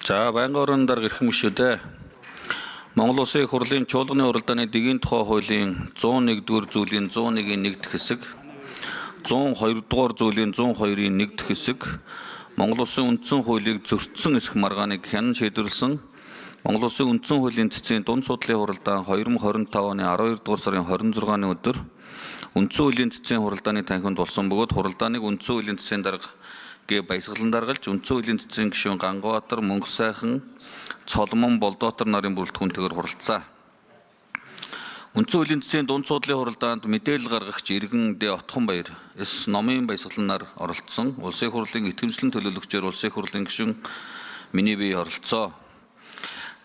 За байнгын орон дарга эрхэм гишүүдээ Монгол Улсын их хурлын чуулганы уралдааны дэгийн тухай хуулийн 101-р зүйлийн 101-ийн 1-р хэсэг, 102-р зүйлийн 102-ийн 1-р хэсэг, Монгол Улсын үндсэн хуулийг зөрчсөн эсэх маргааныг хянан шийдвэрлсэн Монгол Улсын үндсэн хуулийн цэцгийн дунд судлалын хуралдаан 2025 оны 12-р сарын 26-ны өдөр үндсэн хуулийн цэцгийн хуралдааны танхимд болсон бөгөөд хуралдааныг үндсэн хуулийн цэцгийн дарга гээ баясгалан даргалж үндсэн хуулийн цэцгийн гишүүн Гангабатар, Мөнх сайхан, Цолмон, Болдоотор нарын бүрэлдэхүүнтэйгээр хуралцсан. Үндсэн хуулийн цэцгийн дунд судлалын хуралдаанд мэдээлэл гаргагч Иргэн Д. Отгонбаяр эс номын баясгаланаар оролцсон. Улсын их хурлын итгэмжлэн төлөөлөгчөөр улсын их хурлын гишүүн миний бие оролцоо.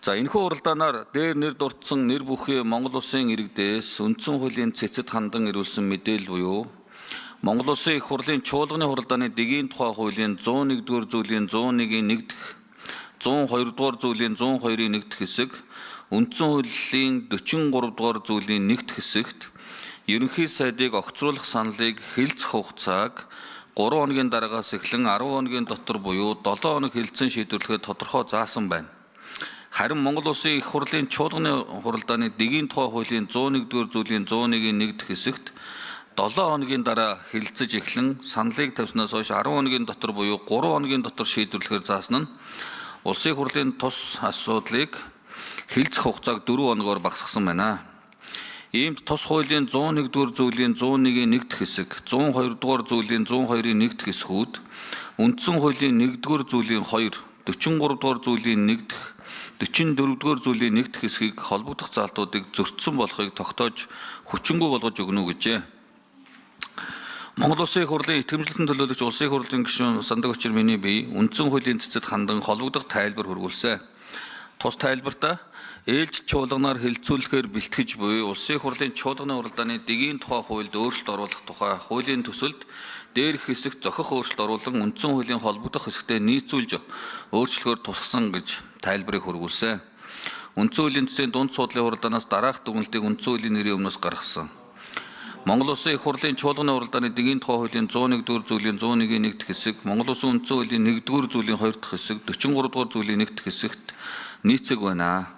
За энэхүү хуралдаанаар дээр нэр дурдсан нэр бүхий Монгол Улсын иргэдээс үндсэн хуулийн цэцэд хандан ирүүлсэн мэдээлэл буюу Монгол Улсын их хурлын чуулганы хуралдааны дэгийн тухай хуулийн 101-р зүйлийн 101-ийн 1-р, 102-р зүйлийн 102-ийн 1-р хэсэг, үндсэн хуулийн 43-р зүйлийн 1-р хэсэгт ерөнхий сайдыг огцруулах саналыг хэлцэх хугацааг 3 хоногийн дараагаас эхлэн 10 хоногийн дотор буюу 7 хоног хэлцэн шийдвэрлэхэд тодорхой заасан байна. Харин Монгол Улсын их хурлын чуулганы хуралдааны дэгийн тухай хуулийн 101-р зүйлийн 101-ийн 1-р хэсэгт 7 хоногийн дараа хэлэлцэж эхлэн саналыг тавьснаас хойш 10 хоногийн дотор буюу 3 хоногийн дотор шийдвэрлэхээр заасан нь улсын хурлын тус асуудлыг хэлцэх хугацааг 4 хоногоор багасгасан байна. Иймд тус хуулийн 101-р зүйлийн 101-ийн 1-р хэсэг, 102-р зүйлийн 102-ийн 1-р хэсгүүд, үндсэн хуулийн 1-р зүйлийн 2, 43-р зүйлийн 1-р, 44-р зүйлийн 1-р хэсгийг холбогдох залтуудыг зөрчсөн болохыг тогтоож хүчингүй болгож өгнө гэжээ. Монгол Улсын их хурлын итгэмжлэлтэн төлөөлөгч улсын их хурлын гишүүн Сандаг Очир миний бие үндсэн хуулийн цэцэд хандан холбогдох тайлбар хургуулсан. Тус тайлбартаа ээлж чуулганаар хэлэлцүүлэхээр бэлтгэж буй улсын их хурлын чуулганы уралдааны дэгийн тухай хуульд өөрчлөлт оруулах тухай хуулийн төсөлд дээрх хэсэгт зохих өөрчлөлт оруулан үндсэн хуулийн холбогдох хэсэгтээ нийцүүлж өөрчлөхөөр тусгасан гэж тайлбарыг хургуулсан. Үндсэн хуулийн цэцгийн дунд судлалын хуралдаанаас дараах дүгнэлтийг үндсэн хуулийн нэрийн өмнөөс гаргасан. Монгол Улсын их хурлын чуулганы уралдааны дэгийн тухай хуулийн 101-р зүйлийн 101-ийн 1-р хэсэг, Монгол Улсын үндсэн хуулийн 1-р зүйлийн 2-р хэсэг, 43-р зүйлийн 1-р хэсэгт нийцэг байна.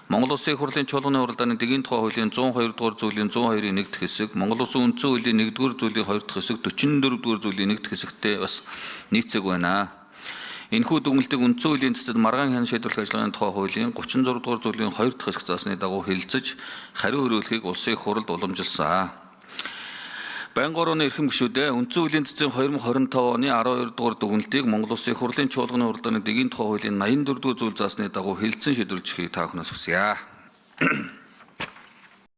Монгол Улсын их хурлын чуулганы уралдааны дэгийн тухай хуулийн 102-р зүйлийн 102-ийн 1-р хэсэг, Монгол Улсын үндсэн хуулийн 1-р зүйлийн 2-р хэсэг, 44-р зүйлийн 1-р хэсэгтээ бас нийцэг байна. Энэхүү дүгнэлтийг үндсэн хуулийн цэцэд маргаан хян шийдвэрлэх ажиллагааны тухай хуулийн 36-р зүйлийн 2-р хэсэг заасны дагуу хэлэлцэж хариу хөрвүүлэхийг улсын их хурлд уламжилсан. Байнгын орны эрхэм гишүүдээ үндсэн хуулийн цэцгийн 2025 оны 12-р дүгнэлтийг Монгол Улсын их хурлын чуулганы уралдааны дэгийн тухай хуулийн 84-р зүйл заасны дагуу хэлэлцэн шийдвэрлэжихийг та бүхнээс хүсье.